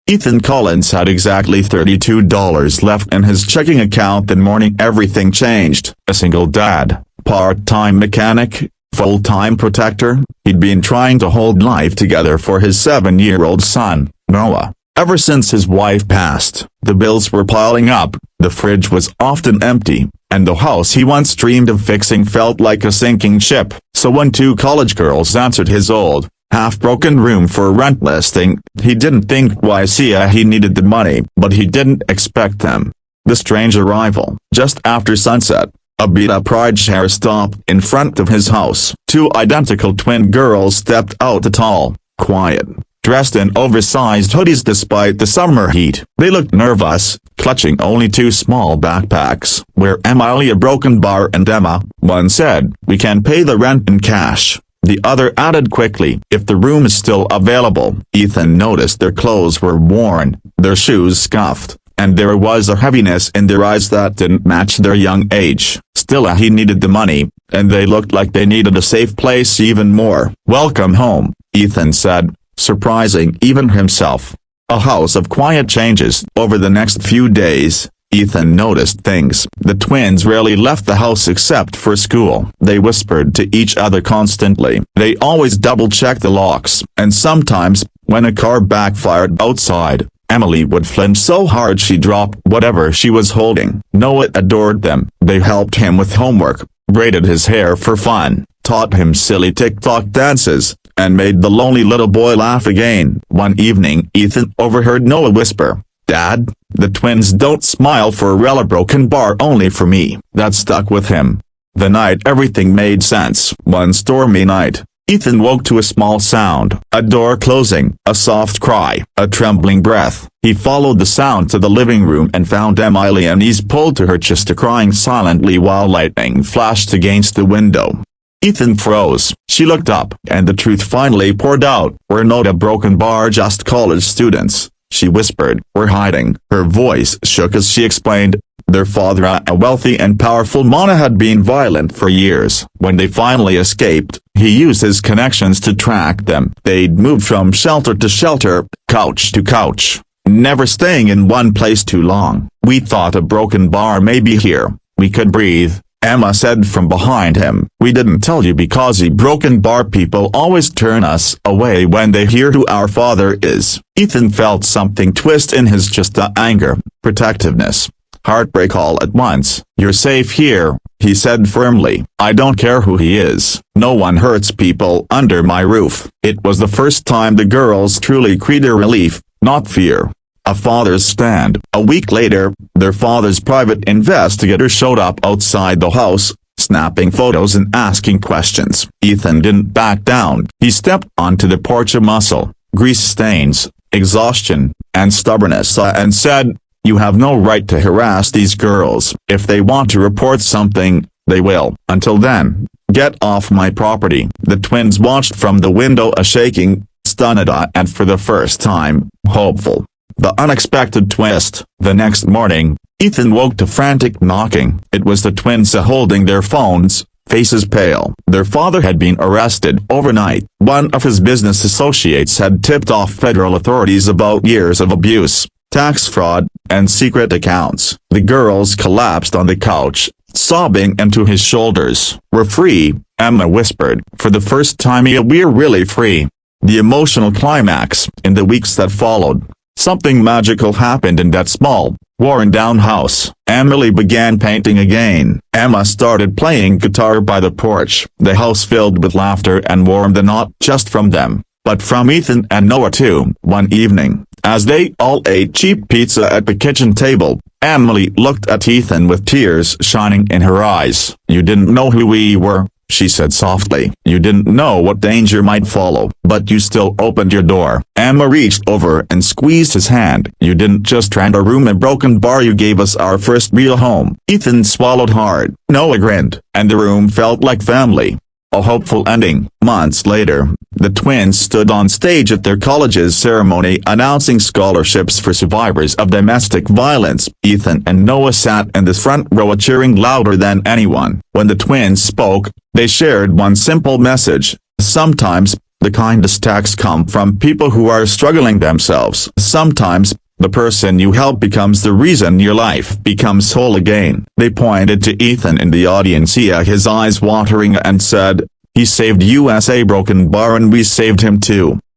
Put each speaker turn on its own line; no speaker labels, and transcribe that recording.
Ethan Collins had exactly $32 left in his checking account the morning everything changed. A single dad, part-time mechanic, full-time protector, he'd been trying to hold life together for his 7-year-old son, Noah. Ever since his wife passed, the bills were piling up, the fridge was often empty, and the house he once dreamed of fixing felt like a sinking ship. So when 2 college girls answered his old, half-broken room for rent listing, he didn't think twice. He needed the money, but he didn't expect them. The strange arrival, just after sunset, a beat-up rideshare stopped in front of his house. 2 identical twin girls stepped out, tall, quiet, dressed in oversized hoodies despite the summer heat. They looked nervous, clutching only 2 small backpacks. "We're Emily, a broken bar, and Emma," one said. "We can pay the rent in cash." The other added quickly, "If the room is still available." Ethan noticed their clothes were worn, their shoes scuffed, and there was a heaviness in their eyes that didn't match their young age. Still, he needed the money, and they looked like they needed a safe place even more. "Welcome home," Ethan said, surprising even himself. A house of quiet changes. Over the next few days, Ethan noticed things. The twins rarely left the house except for school. They whispered to each other constantly. They always double-checked the locks, and sometimes, when a car backfired outside, Emily would flinch so hard she dropped whatever she was holding. Noah adored them. They helped him with homework, braided his hair for fun, taught him silly TikTok dances, and made the lonely little boy laugh again. One evening, Ethan overheard Noah whisper, "Dad, the twins don't smile for a broken bar, only for me." That stuck with him. The night everything made sense. One stormy night, Ethan woke to a small sound, a door closing, a soft cry, a trembling breath. He followed the sound to the living room and found Emily, and knees pulled to her chest, crying silently while lightning flashed against the window. Ethan froze. She looked up, and the truth finally poured out. "We're not a broken bar, just college students," she whispered. "We're hiding." Her voice shook as she explained. Their father, a wealthy and powerful man, had been violent for years. When they finally escaped, he used his connections to track them. They'd moved from shelter to shelter, couch to couch, never staying in one place too long. "We thought a broken bar may be here. We could breathe," Emma said from behind him. "We didn't tell you because the broken bar people always turn us away when they hear who our father is." Ethan felt something twist in his chest, anger, protectiveness, heartbreak all at once. "You're safe here," he said firmly. "I don't care who he is. No one hurts people under my roof." It was the first time the girls truly created relief, not fear. A father's stand. A week later, their father's private investigator showed up outside the house, snapping photos and asking questions. Ethan didn't back down. He stepped onto the porch, a muscle, grease stains, exhaustion, and stubbornness, and said, "You have no right to harass these girls. If they want to report something, they will. Until then, get off my property." The twins watched from the window, a shaking, stunned and for the first time, hopeful. The unexpected twist. The next morning, Ethan woke to frantic knocking. It was the twins holding their phones, faces pale. Their father had been arrested overnight. One of his business associates had tipped off federal authorities about years of abuse, tax fraud, and secret accounts. The girls collapsed on the couch, sobbing into his shoulders. "We're free," Emma whispered. "For the first time, we're really free." The emotional climax. In the weeks that followed, something magical happened in that small, worn-down house. Emily began painting again. Emma started playing guitar by the porch. The house filled with laughter and warmth, not just from them, but from Ethan and Noah too. One evening, as they all ate cheap pizza at the kitchen table, Emily looked at Ethan with tears shining in her eyes. "You didn't know who we were," she said softly. "You didn't know what danger might follow, but you still opened your door." Emma reached over and squeezed his hand. "You didn't just rent a room, a broken bar, you gave us our first real home." Ethan swallowed hard. Noah grinned, and the room felt like family. A hopeful ending. Months later, the twins stood on stage at their college's ceremony announcing scholarships for survivors of domestic violence. Ethan and Noah sat in the front row cheering louder than anyone. When the twins spoke, they shared one simple message: sometimes, The kindest acts come from people who are struggling themselves. Sometimes, the person you help becomes the reason your life becomes whole again." They pointed to Ethan in the audience, his eyes watering, and said, "He saved us a broken bar and we saved him too."